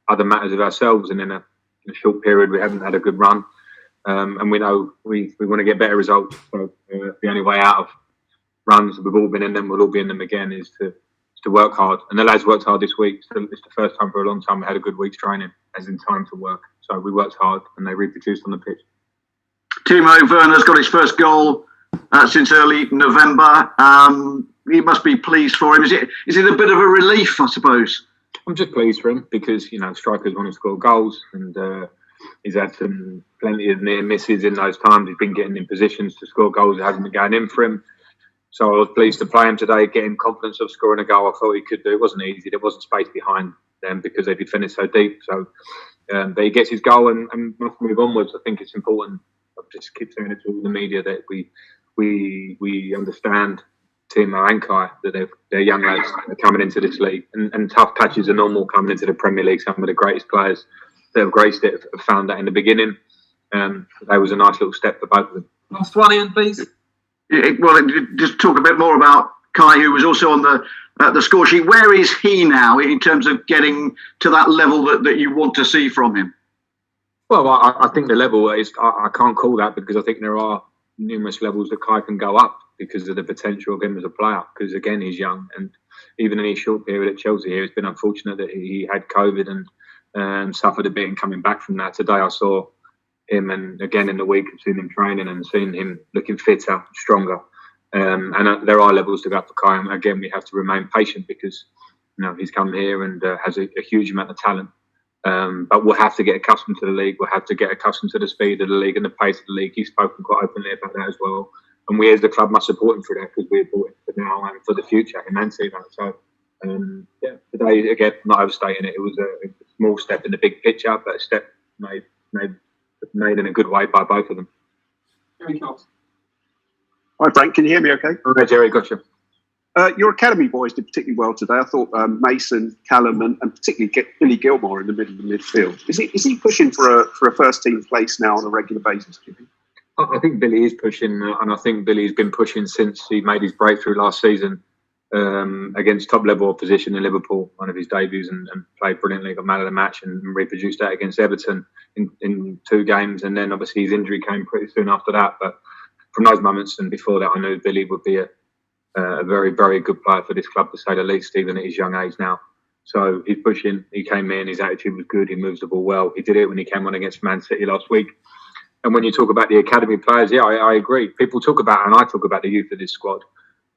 other matters of ourselves. And in a short period, we haven't had a good run. And we know we want to get better results. So the only way out of runs, we've all been in them, we'll all be in them again, is to work hard. And the lads worked hard this week. So it's the first time for a long time we had a good week's training, as in time to work. So we worked hard and they reproduced on the pitch. Timo Werner's got his first goal since early November. He must be pleased for him. Is it a bit of a relief, I suppose? I'm just pleased for him because, strikers want to score goals, and he's had plenty of near misses in those times. He's been getting in positions to score goals that hasn't been going in for him. So I was pleased to play him today, get him confidence of scoring a goal. I thought he could do. It wasn't easy. There wasn't space behind them because they defended so deep. So, but he gets his goal and must move onwards. I think it's important. I just keep saying it to all the media that we understand Timo and Kai, that they're young lads coming into this league, and tough patches are normal coming into the Premier League. Some of the greatest players that have graced it have found that in the beginning. That was a nice little step for both of them. Last one, Ian, please. Well, just talk a bit more about Kai, who was also on the score sheet. Where is he now in terms of getting to that level that you want to see from him? Well, I think the level is, I can't call that because I think there are numerous levels that Kai can go up because of the potential of him as a player. Because again, he's young, and even in his short period at Chelsea here, it's been unfortunate that he had COVID and suffered a bit in coming back from that. Today I saw him, and again in the week I've seen him training and seen him looking fitter, stronger. And there are levels to go up for Kai. And again, we have to remain patient because he's come here and has a huge amount of talent. But we'll have to get accustomed to the league. We'll have to get accustomed to the speed of the league and the pace of the league. He's spoken quite openly about that as well. And we as the club must support him for that because we're bought it for now and for the future. He man see that. So, today, again, not overstating it, it was a small step in the big picture, but a step made in a good way by both of them. Hi, Frank. Can you hear me okay? Hi, Jerry. Gotcha. Your academy boys did particularly well today. I thought Mason, Callum, and particularly Billy Gilmour in the middle of the midfield. Is he pushing for a first team place now on a regular basis, do you think? I think Billy is pushing, and I think Billy's been pushing since he made his breakthrough last season against top level opposition in Liverpool, one of his debuts, and played brilliantly, got man of the match, and reproduced that against Everton in 2 games. And then obviously his injury came pretty soon after that. But from those moments and before that, I knew Billy would be a very, very good player for this club, to say the least, even at his young age now. So he's pushing. He came in, his attitude was good, he moves the ball well. He did it when he came on against Man City last week. And when you talk about the academy players, yeah, I agree. People talk about, and I talk about the youth of this squad,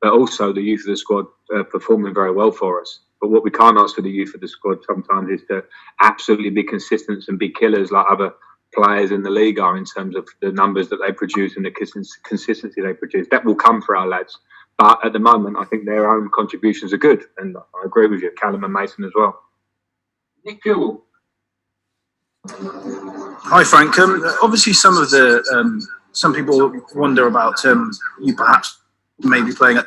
but also the youth of the squad performing very well for us. But what we can't ask for the youth of the squad sometimes is to absolutely be consistent and be killers like other players in the league are in terms of the numbers that they produce and the consistency they produce. That will come for our lads. But at the moment, I think their own contributions are good. And I agree with you, Callum and Mason as well. Nick Jewell. Hi, Frank. Obviously, some people wonder about you perhaps maybe playing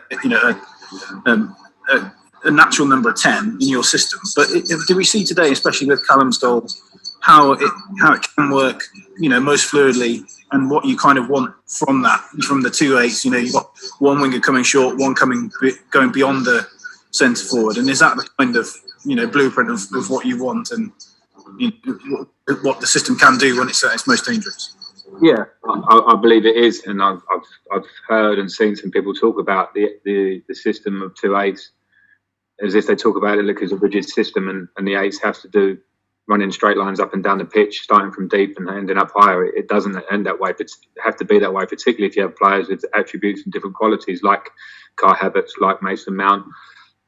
a natural number 10 in your system. But do we see today, especially with Callum's goal, how it can work, most fluidly, and what you kind of want from that, from the 2 8s? You've got one winger coming short, one going beyond the centre forward, and is that the kind of blueprint of what you want and what the system can do when it's at its most dangerous? Yeah, I believe it is, and I've heard and seen some people talk about the system of 2 8s as if they talk about it like as a rigid system, and the 8s have to do running straight lines up and down the pitch, starting from deep and ending up higher. It doesn't end that way, but it have to be that way, particularly if you have players with attributes and different qualities, like Kai Havertz, like Mason Mount,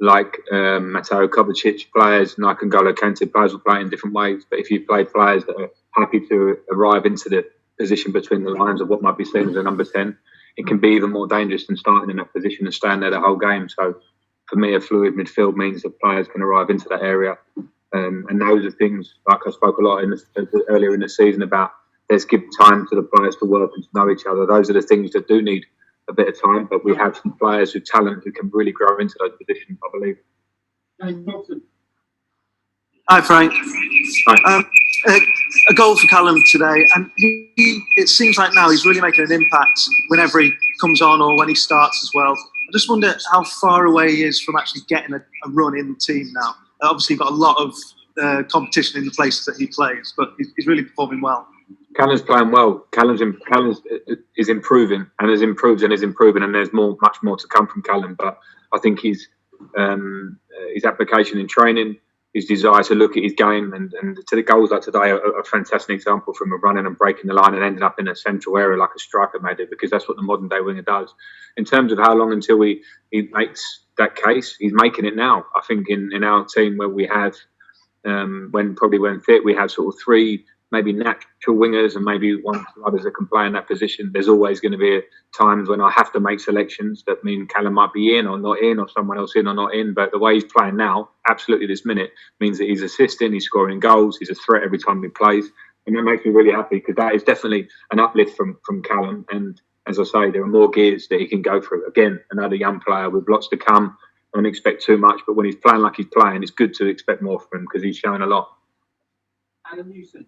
like Mateo Kovacic, players, and N'Golo Kante, players will play in different ways. But if you play players that are happy to arrive into the position between the lines of what might be seen as a number 10, it can be even more dangerous than starting in that position and staying there the whole game. So for me, a fluid midfield means that players can arrive into that area. And those are things, like I spoke a lot earlier in the season about, let's give time to the players to work and to know each other. Those are the things that do need a bit of time, but we have some players with talent who can really grow into those positions, I believe. Hi, Frank. Hi. A goal for Callum today, and it seems like now he's really making an impact whenever he comes on or when he starts as well. I just wonder how far away he is from actually getting a run in the team now. Obviously, you've got a lot of competition in the places that he plays. But he's really performing well. Callum's playing well. Callum is improving and has improved and is improving, and there's much more to come from Callum. But I think his application in training, his desire to look at his game, and to the goals like today are a fantastic example from running and breaking the line and ending up in a central area like a striker made it, because that's what the modern day winger does. In terms of how long until he makes that case, he's making it now. I think in our team where we have, when fit, we have sort of three maybe natural wingers and maybe one or two others that can play in that position. There's always going to be times when I have to make selections that mean Callum might be in or not in, or someone else in or not in. But the way he's playing now, absolutely this minute, means that he's assisting, he's scoring goals, he's a threat every time he plays. And that makes me really happy, because that is definitely an uplift from Callum. And as I say, there are more gears that he can go through. Again, another young player with lots to come. I don't expect too much, but when he's playing like he's playing, it's good to expect more from him, because he's showing a lot. Adam Newson.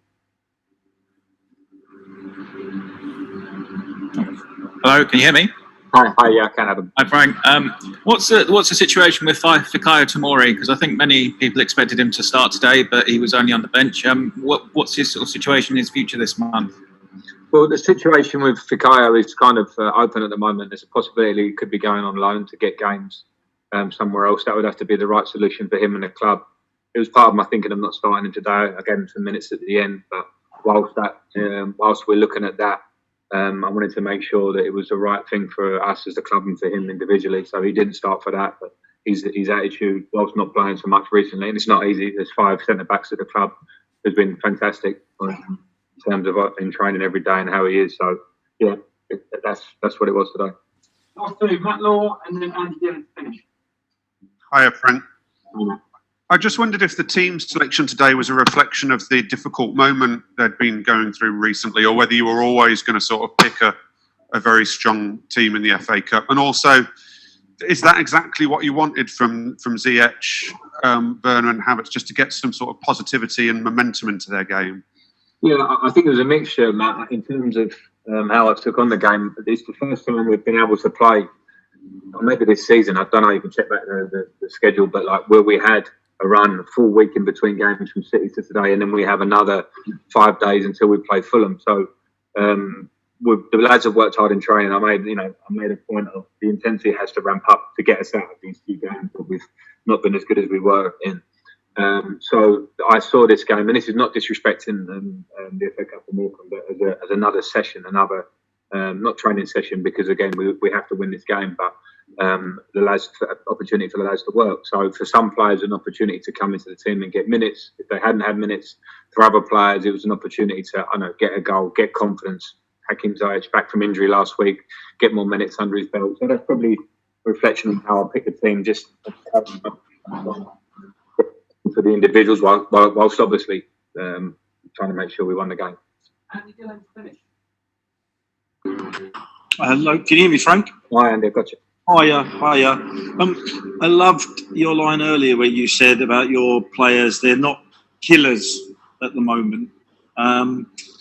Hello, can you hear me? Hi, yeah, I can have him. Hi, Frank. What's the situation with Fikayo Tomori? Because I think many people expected him to start today, but he was only on the bench. What's his sort of situation in his future this month? Well, the situation with Fikayo is kind of open at the moment. There's a possibility he could be going on loan to get games somewhere else. That would have to be the right solution for him and the club. It was part of my thinking of not starting him today. I gave him some minutes at the end, but whilst we're looking at that, I wanted to make sure that it was the right thing for us as a club and for him individually. So he didn't start for that, but his attitude, whilst not playing so much recently, and it's not easy. There's 5 centre-backs at the club, has been fantastic in terms of in training every day and how he is. So yeah, that's what it was today. Last two, Matt Law and then Andy Dillon to finish. Hiya, Frank. I just wondered if the team selection today was a reflection of the difficult moment they'd been going through recently, or whether you were always going to sort of pick a very strong team in the FA Cup. And also, is that exactly what you wanted from Ziyech, Werner and Havertz, just to get some sort of positivity and momentum into their game? Yeah, I think it was a mixture, Matt, in terms of how I took on the game. It's the first time we've been able to play, or maybe this season, I don't know, you can check back the schedule, but like where we had a run, a full week in between games from City to today, and then we have another 5 days until we play Fulham. So the lads have worked hard in training. I made a point of the intensity has to ramp up to get us out of these few games that we've not been as good as we were in. So I saw this game, and this is not disrespecting the FA Cup of Morecambe, but as another session, another not training session, because again we have to win this game, but the lads, opportunity for the lads to work. So for some players, an opportunity to come into the team and get minutes. If they hadn't had minutes, for other players, it was an opportunity to get a goal, get confidence. Hakim Ziyech back from injury last week, get more minutes under his belt. So that's probably a reflection of how I picked the team, just for the individuals, whilst obviously trying to make sure we won the game. Andy Dillon to finish. Hello, can you hear me, Frank? Hi, Andy, I've got you. Hiya. I loved your line earlier where you said about your players, they're not killers at the moment.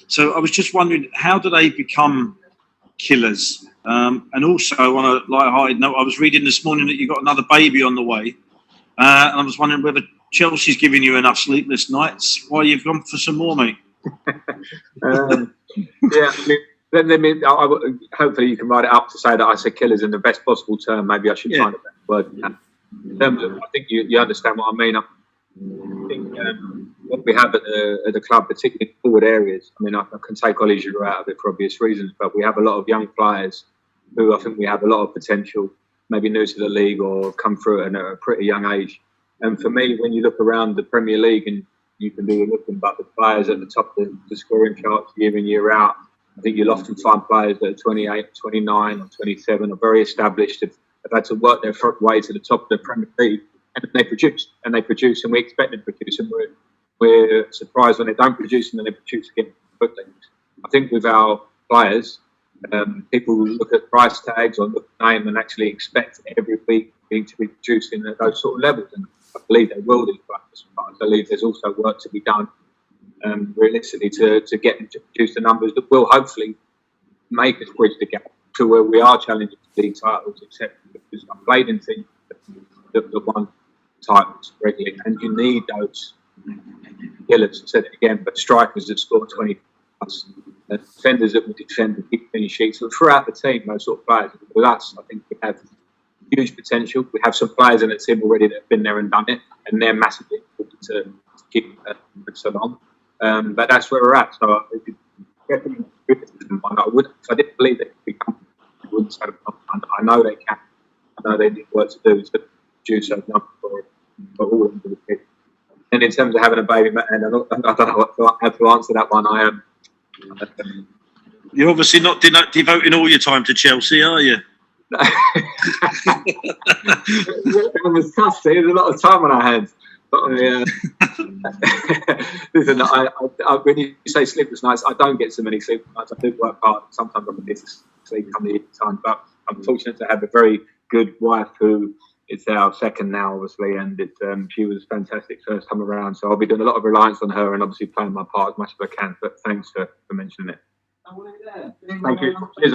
So I was just wondering, how do they become killers? And also, on a light-hearted note, I was reading this morning that you got another baby on the way. And I was wondering whether Chelsea's giving you enough sleepless nights while you've gone for some more, mate. Yeah, hopefully you can write it up to say that I said killers in the best possible term. Maybe I should find a better word than that. In terms of, I think you understand what I mean. I think what we have at the club, particularly in forward areas, I mean, I can take Ollie Giroud out of it for obvious reasons, but we have a lot of young players who I think we have a lot of potential, maybe new to the league or come through at a pretty young age. And for me, when you look around the Premier League, and you can do nothing but the players at the top of the scoring charts year in, year out, I think you'll often find players that are 28, 29 or 27 are very established, have had to work their way to the top of the Premier League, and they produce, and we expect them to produce, and we're surprised when they don't produce, and then they produce again quickly. I think with our players, people look at price tags or look at name and actually expect every week to be producing at those sort of levels, and I believe they will do, but I believe there's also work to be done realistically to get them to produce the numbers that will hopefully make us bridge the gap to where we are challenging for league titles, etc. Because I've played in teams that won titles regularly, and you need those Gillis said it again, but strikers that score 20 plus, defenders that will defend and keep clean sheets. So throughout the team, those sort of players. With us, I think we have huge potential. We have some players in the team already that have been there and done it, and they're massively important to keep so long. But that's where we're at. So definitely, I didn't believe they could become. I know they can. I know they need work to do to produce those numbers for all of the kids. And in terms of having a baby, and I don't know how to answer that one. I am. You're obviously not devoting all your time to Chelsea, are you? It was tough. There's a lot of time on our hands. But listen, when you say sleepless nights, I don't get so many sleepless nights. I do work hard. Sometimes I'm a bit sleep come the time, but I'm fortunate to have a very good wife who is our second now, obviously, and she was fantastic first time around. So I'll be doing a lot of reliance on her and obviously playing my part as much as I can. But thanks for mentioning it. Thank you. Cheers.